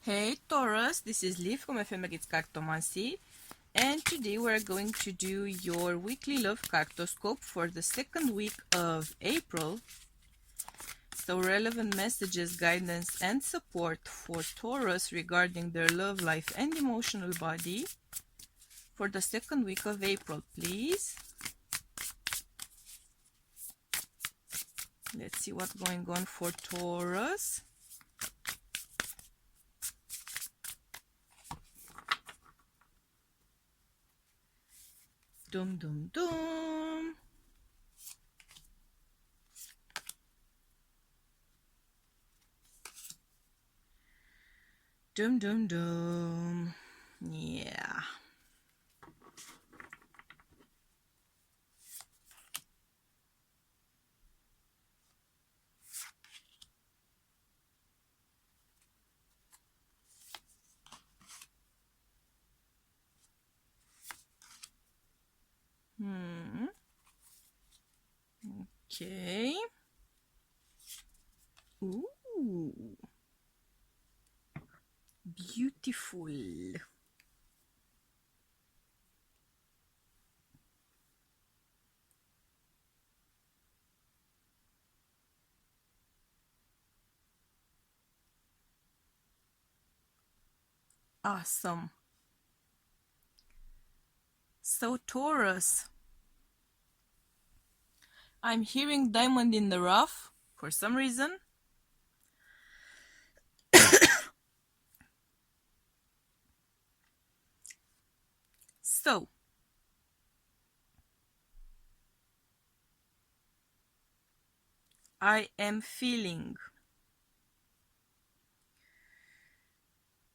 Hey Taurus, this is Liv from Cartomancy, and today we're going to do your weekly love cartoscope for the second week of April. So relevant messages, guidance, and support for Taurus regarding their love life and emotional body for the second week of April, please. Let's see what's going on for Taurus. Dum dum dum. Dum dum dum. Yeah. Okay. Ooh. Beautiful. Awesome. So Taurus, I'm hearing diamond in the rough for some reason. So I am feeling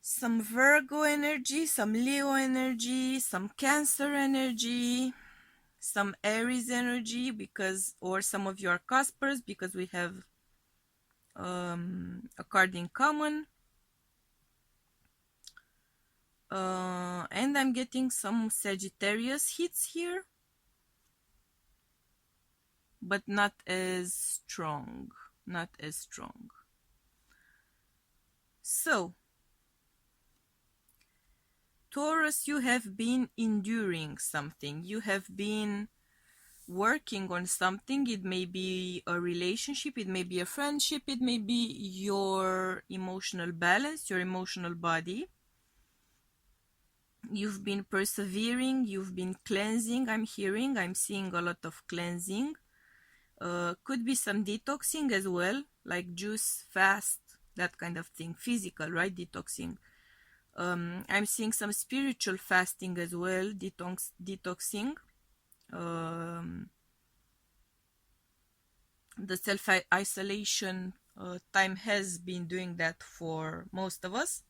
some Virgo energy, some Leo energy, some Cancer energy, some Aries energy, because, or some of you are Caspers, because we have a card in common. And I'm getting some Sagittarius hits here, but not as strong. Not as strong. So, Taurus, you have been enduring something. You have been working on something. It may be a relationship, it may be a friendship, it may be your emotional balance, your emotional body. You've been persevering, you've been cleansing. I'm seeing a lot of cleansing. Could be some detoxing as well, like juice, fast, that kind of thing. Physical, right? Detoxing. I'm seeing some spiritual fasting as well, detoxing. The self-isolation time has been doing that for most of us.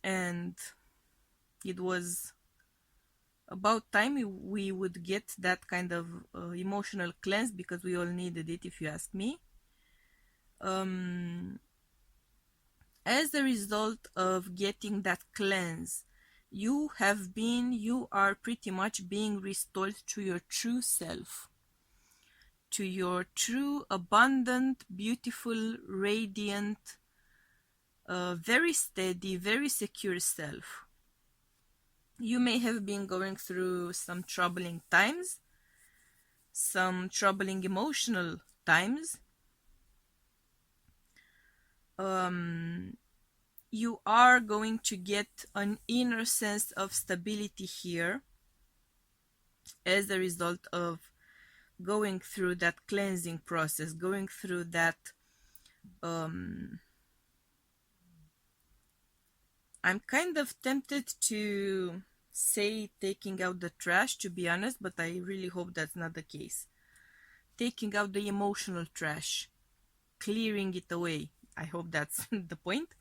And it was about time we would get that kind of emotional cleanse, because we all needed it, if you ask me. As a result of getting that cleanse, you are pretty much being restored to your true self, to your true, abundant, beautiful, radiant, very steady, very secure self. You may have been going through some troubling times, some troubling emotional times. You are going to get an inner sense of stability here as a result of going through that cleansing process, going through that I'm kind of tempted to say taking out the trash, to be honest, but I really hope that's not the case. Taking out the emotional trash, clearing it away. I hope that's the point.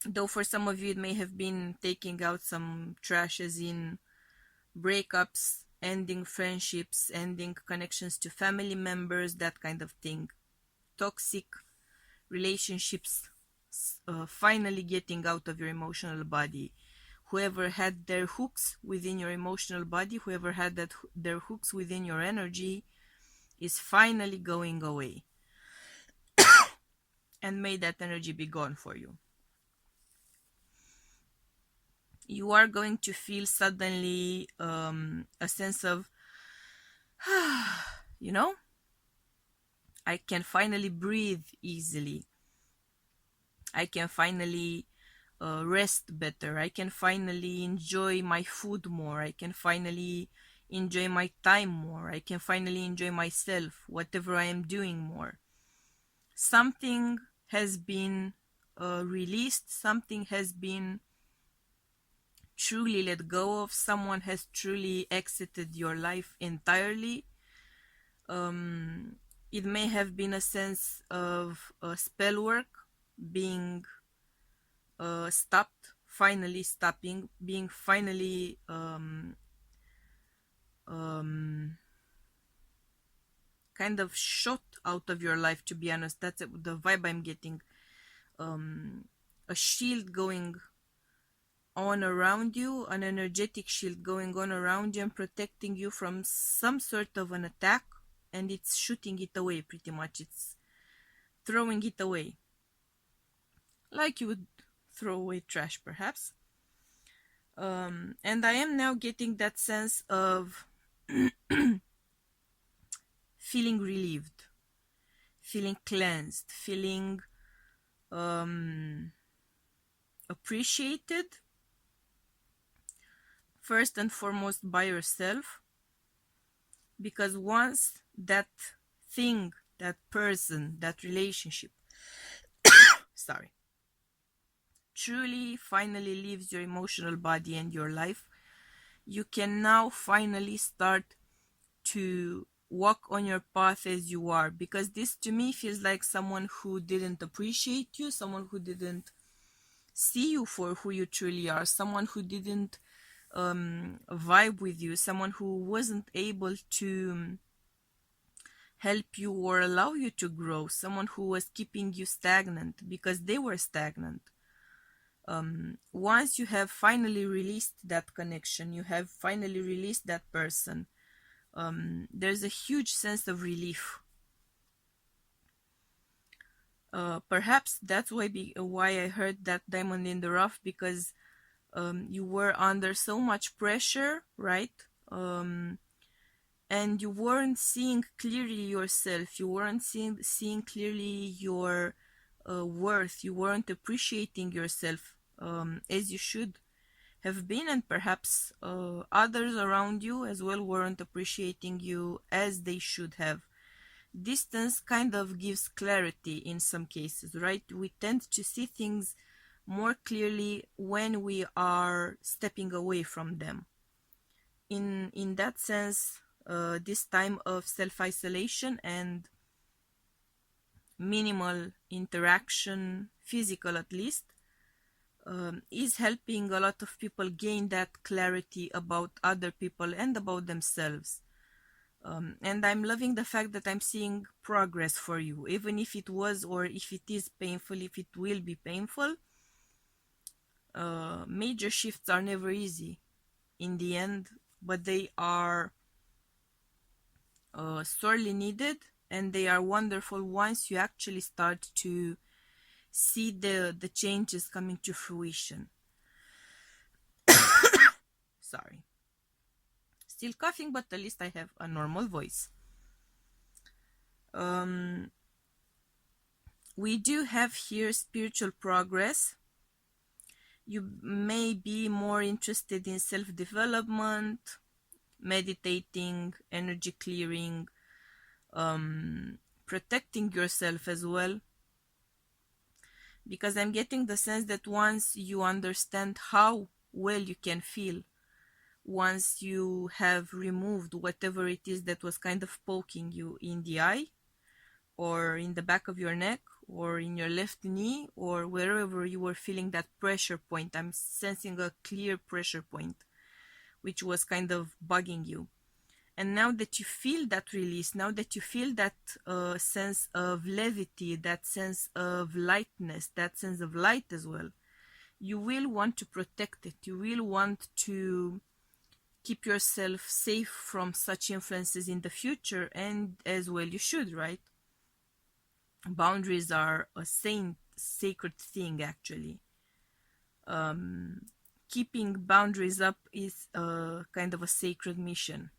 Though for some of you it may have been taking out some trash as in breakups, ending friendships, ending connections to family members, that kind of thing. Toxic relationships, finally getting out of your emotional body. Whoever had their hooks within your emotional body, whoever had their hooks within your energy, is finally going away. and may that energy be gone for you. You are going to feel suddenly a sense of, you know, I can finally breathe easily. I can finally rest better. I can finally enjoy my food more. I can finally enjoy my time more. I can finally enjoy myself, whatever I am doing more. Something has been released. Something has been truly let go of. Someone has truly exited your life entirely. It may have been a sense of spell work being stopped, finally stopping, being finally kind of shot out of your life, to be honest. That's the vibe I'm getting. A shield going on around you, an energetic shield going on around you and protecting you from some sort of an attack, and it's shooting it away pretty much. It's throwing it away. Like you would throw away trash, perhaps. And I am now getting that sense of feeling relieved, feeling cleansed, feeling appreciated, first and foremost by yourself, because once that thing, that person, that relationship, sorry, truly finally leaves your emotional body and your life, you can now finally start to walk on your path as you are, because this to me feels like someone who didn't appreciate you, someone who didn't see you for who you truly are, someone who didn't vibe with you, someone who wasn't able to help you or allow you to grow, someone who was keeping you stagnant because they were stagnant. Once you have finally released that connection, you have finally released that person, there's a huge sense of relief. Perhaps that's why I heard that diamond in the rough, because you were under so much pressure, right? And you weren't seeing clearly yourself. You weren't seeing clearly your worth. You weren't appreciating yourself as you should have been, and perhaps others around you as well weren't appreciating you as they should have. Distance kind of gives clarity in some cases, right? We tend to see things more clearly when we are stepping away from them. In that sense, this time of self-isolation and minimal interaction, physical at least, is helping a lot of people gain that clarity about other people and about themselves. And I'm loving the fact that I'm seeing progress for you, even if it was, or if it is painful, if it will be painful. Major shifts are never easy in the end, but they are sorely needed, and they are wonderful once you actually start to see the changes coming to fruition. Sorry. Still coughing, but at least I have a normal voice. We do have here spiritual progress. You may be more interested in self-development, meditating, energy clearing, protecting yourself as well. Because I'm getting the sense that once you understand how well you can feel, once you have removed whatever it is that was kind of poking you in the eye, or in the back of your neck, or in your left knee, or wherever you were feeling that pressure point, I'm sensing a clear pressure point, which was kind of bugging you. And now that you feel that release, now that you feel that sense of levity, that sense of lightness, that sense of light as well, you will want to protect it. You will want to keep yourself safe from such influences in the future, and as well you should, right? Boundaries are a sacred thing, actually. Keeping boundaries up is a kind of a sacred mission.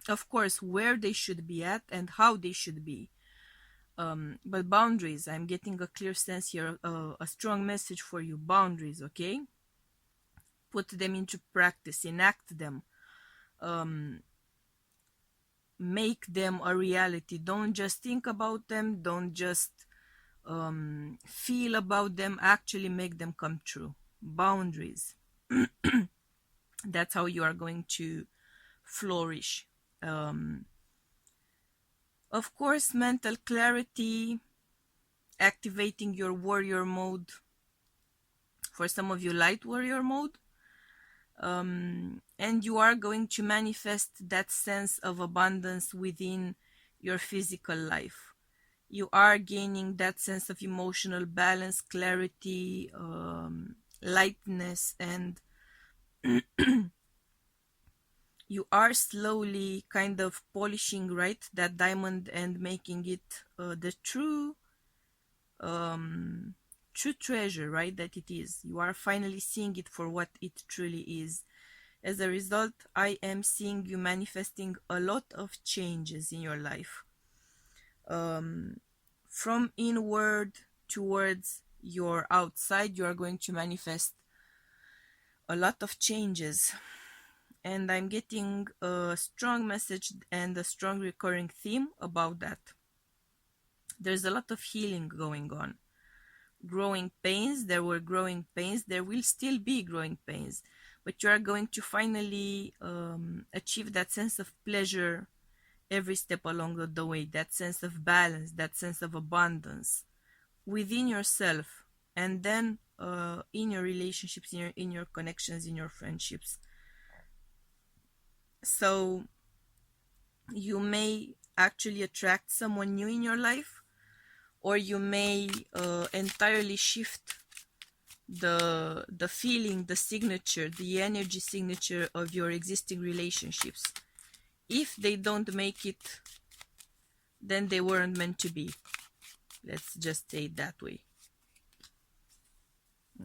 Of course, where they should be at and how they should be. But boundaries, I'm getting a clear sense here, a strong message for you. Boundaries, okay? Put them into practice, enact them, make them a reality. Don't just think about them, don't just feel about them, actually make them come true. Boundaries. That's how you are going to flourish. Of course, mental clarity, activating your warrior mode. For some of you, light warrior mode. And you are going to manifest that sense of abundance within your physical life. You are gaining that sense of emotional balance, clarity, lightness, and you are slowly kind of polishing, right, that diamond and making it the true treasure, right, that it is. You are finally seeing it for what it truly is. As a result, I am seeing you manifesting a lot of changes in your life. From inward towards your outside, you are going to manifest a lot of changes. And I'm getting a strong message and a strong recurring theme about that. There's a lot of healing going on. Growing pains, there were growing pains, there will still be growing pains, but you are going to finally achieve that sense of pleasure every step along the way, that sense of balance, that sense of abundance within yourself, and then in your relationships, in your connections, in your friendships. So you may actually attract someone new in your life, or you may entirely shift the feeling, the signature, the energy signature of your existing relationships. If they don't make it, then they weren't meant to be. Let's just say it that way.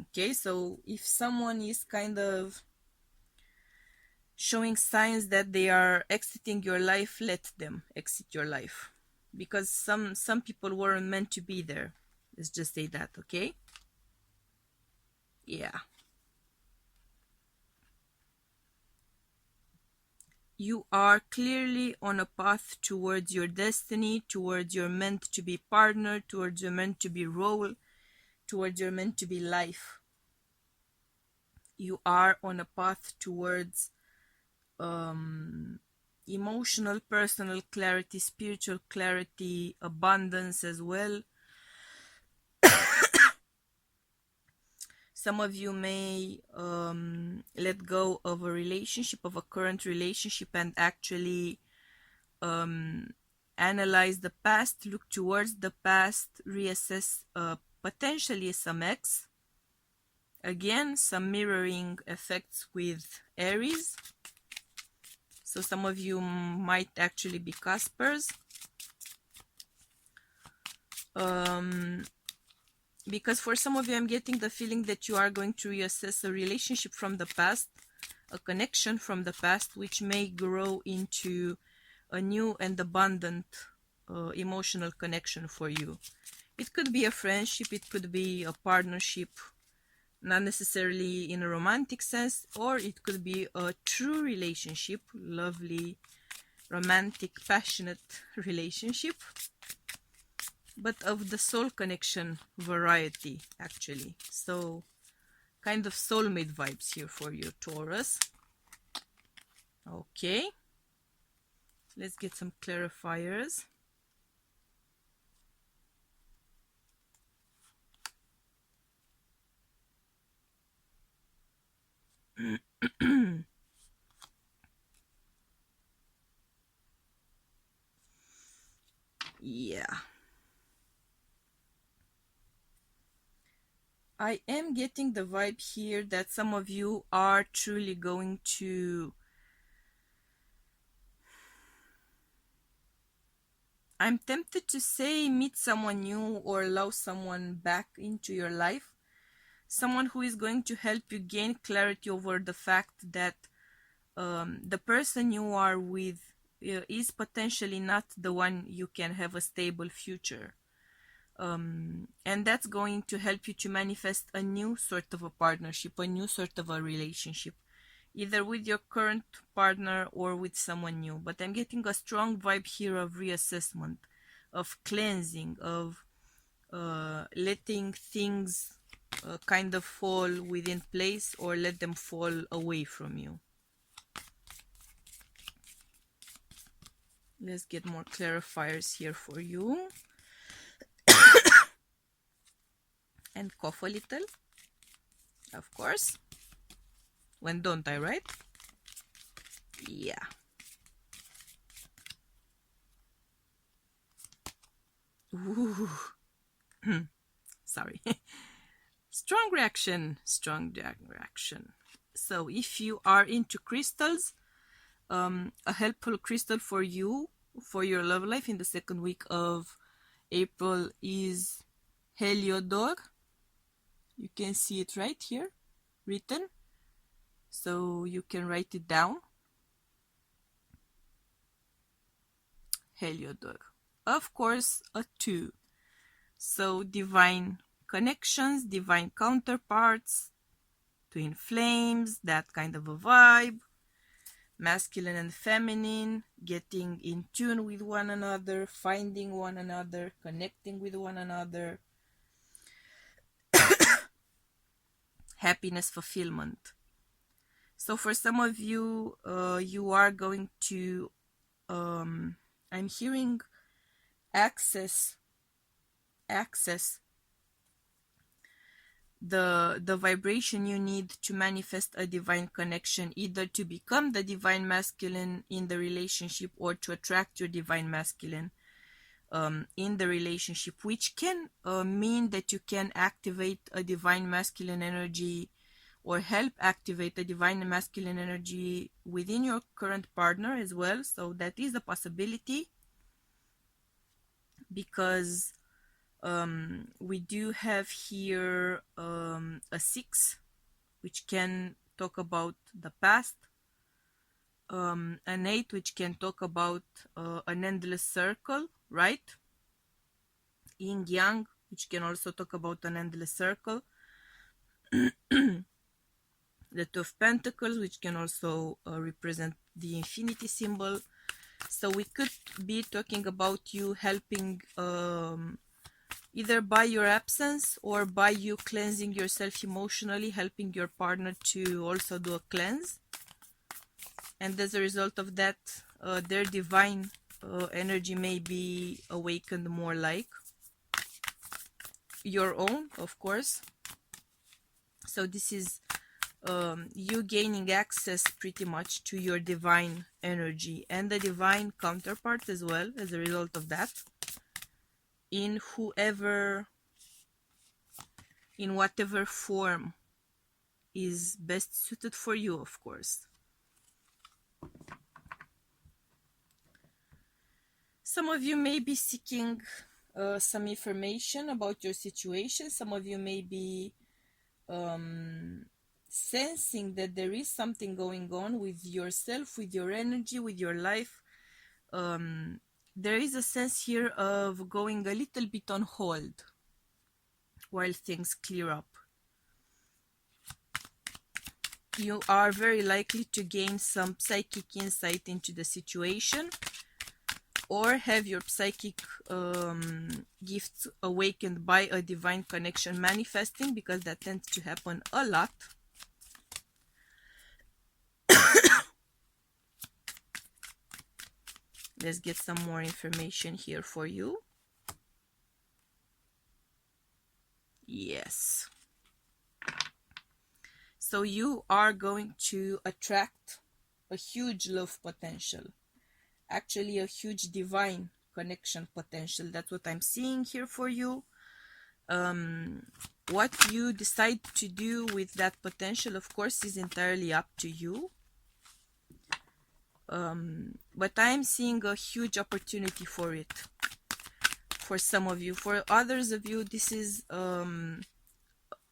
Okay, so if someone is kind of showing signs that they are exiting your life, let them exit your life, because some people weren't meant to be there. Let's just say that, okay? Yeah. You are clearly on a path towards your destiny, towards your meant to be partner, towards your meant to be role, towards your meant to be life. You are on a path towards emotional, personal clarity, spiritual clarity, abundance as well. Some of you may let go of a relationship, of a current relationship, and actually analyze the past, look towards the past, reassess potentially some ex. Again, some mirroring effects with Aries. So some of you might actually be Caspers. Because for some of you, I'm getting the feeling that you are going to reassess a relationship from the past, a connection from the past, which may grow into a new and abundant emotional connection for you. It could be a friendship, it could be a partnership, not necessarily in a romantic sense, or it could be a true relationship, lovely, romantic, passionate relationship, but of the soul connection variety, actually. So kind of soulmate vibes here for you, Taurus. Okay, let's get some clarifiers. Yeah, I am getting the vibe here that some of you are truly going to I'm tempted to say meet someone new or allow someone back into your life. Someone who is going to help you gain clarity over the fact that the person you are with is potentially not the one you can have a stable future. And that's going to help you to manifest a new sort of a partnership, a new sort of a relationship, either with your current partner or with someone new. But I'm getting a strong vibe here of reassessment, of cleansing, of letting things kind of fall within place or let them fall away from you. Let's get more clarifiers here for you. And cough a little, of course. When don't I, right? Yeah. Ooh. Sorry. Strong reaction. So if you are into crystals, a helpful crystal for you, for your love life in the second week of April is Heliodor. You can see it right here written, so you can write it down. Heliodor. Of course, a 2. So divine connections, divine counterparts, twin flames, that kind of a vibe. Masculine and feminine, getting in tune with one another, finding one another, connecting with one another. Happiness, fulfillment. So for some of you, you are going to, I'm hearing access the vibration you need to manifest a divine connection, either to become the divine masculine in the relationship or to attract your divine masculine in the relationship, which can mean that you can activate a divine masculine energy or help activate a divine masculine energy within your current partner as well. So that is a possibility, because we do have here a 6, which can talk about the past, an 8, which can talk about an endless circle, right? Yin Yang, which can also talk about an endless circle. The 2 of Pentacles, which can also represent the infinity symbol. So we could be talking about you helping either by your absence or by you cleansing yourself emotionally, helping your partner to also do a cleanse. And as a result of that, their divine energy may be awakened more like your own, of course. So this is you gaining access pretty much to your divine energy and the divine counterpart as well as a result of that, in whatever form is best suited for you, of course. Some of you may be seeking some information about your situation. Some of you may be sensing that there is something going on with yourself, with your energy, with your life. There is a sense here of going a little bit on hold while things clear up. You are very likely to gain some psychic insight into the situation, or have your psychic gifts awakened by a divine connection manifesting, because that tends to happen a lot. Let's get some more information here for you. Yes. So you are going to attract a huge love potential. Actually, a huge divine connection potential. That's what I'm seeing here for you. What you decide to do with that potential, of course, is entirely up to you. But I'm seeing a huge opportunity for it for some of you. For others of you, this is a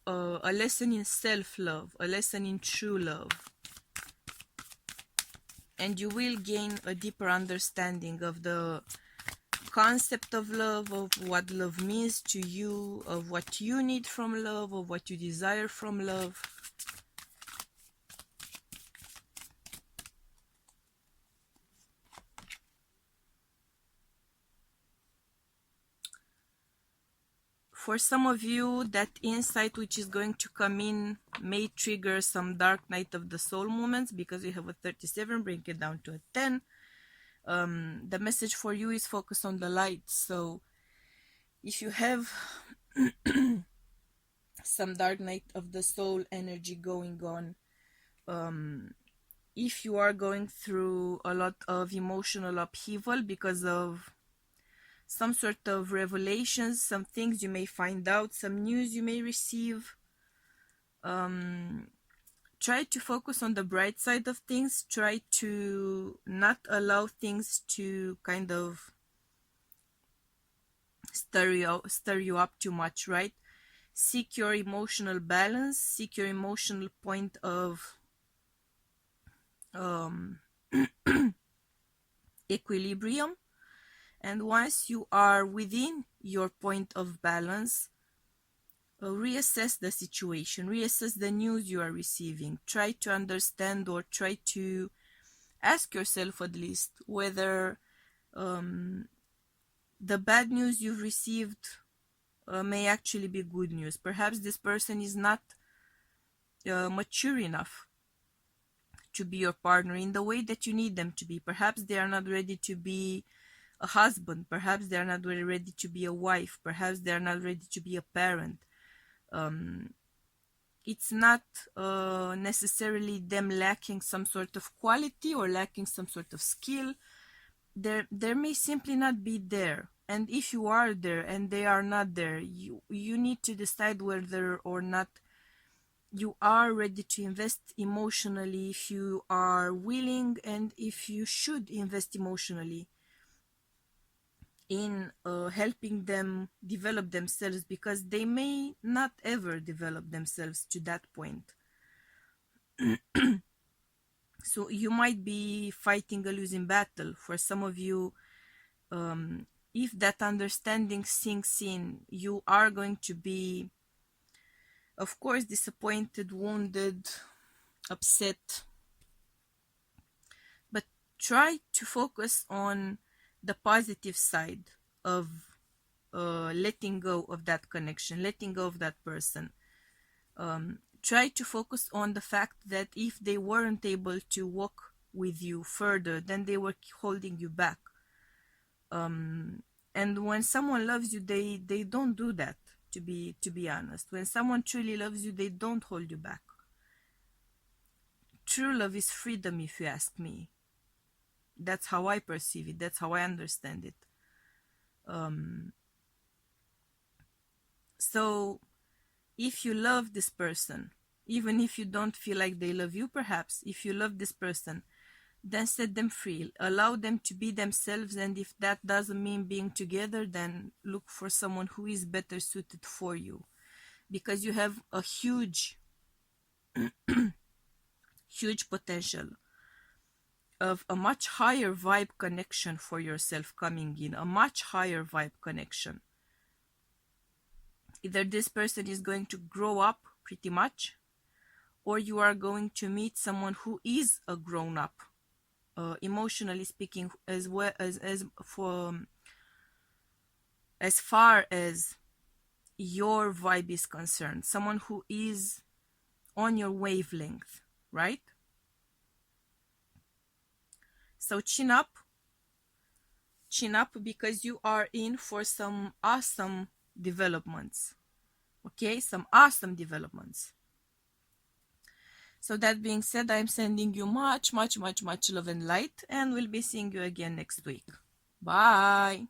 lesson in self-love, a lesson in true love. And you will gain a deeper understanding of the concept of love, of what love means to you, of what you need from love, of what you desire from love. For some of you, that insight which is going to come in may trigger some dark night of the soul moments, because you have a 37, bring it down to a 10. The message for you is focus on the light. So if you have some dark night of the soul energy going on, if you are going through a lot of emotional upheaval because of some sort of revelations, some things you may find out, some news you may receive, try to focus on the bright side of things. Try to not allow things to kind of stir you up too much, right? Seek your emotional balance, seek your emotional point of equilibrium. And once you are within your point of balance, reassess the situation, reassess the news you are receiving. Try to understand, or try to ask yourself at least, whether the bad news you've received may actually be good news. Perhaps this person is not mature enough to be your partner in the way that you need them to be. Perhaps they are not ready to be a husband. Perhaps they are not really ready to be a wife. Perhaps they are not ready to be a parent. It's not necessarily them lacking some sort of quality or lacking some sort of skill. There may simply not be there. And if you are there and they are not there, you need to decide whether or not you are ready to invest emotionally, if you are willing, and if you should invest emotionally in helping them develop themselves, because they may not ever develop themselves to that point. So you might be fighting a losing battle. For some of you, if that understanding sinks in, you are going to be, of course, disappointed, wounded, upset. But try to focus on the positive side of letting go of that connection, letting go of that person. Try to focus on the fact that if they weren't able to walk with you further, then they were holding you back. And when someone loves you, they don't do that, to be honest. When someone truly loves you, they don't hold you back. True love is freedom, if you ask me. That's how I perceive it. That's how I understand it. So if you love this person, even if you don't feel like they love you, perhaps, if you love this person, then set them free. Allow them to be themselves. And if that doesn't mean being together, then look for someone who is better suited for you. Because you have a huge, huge potential of a much higher vibe connection for yourself coming in, a much higher vibe connection. Either this person is going to grow up pretty much, or you are going to meet someone who is a grown up, emotionally speaking, as well as far as your vibe is concerned, someone who is on your wavelength, right? So chin up, because you are in for some awesome developments. Okay, some awesome developments. So that being said, I'm sending you much, much, much, much love and light, and we'll be seeing you again next week. Bye.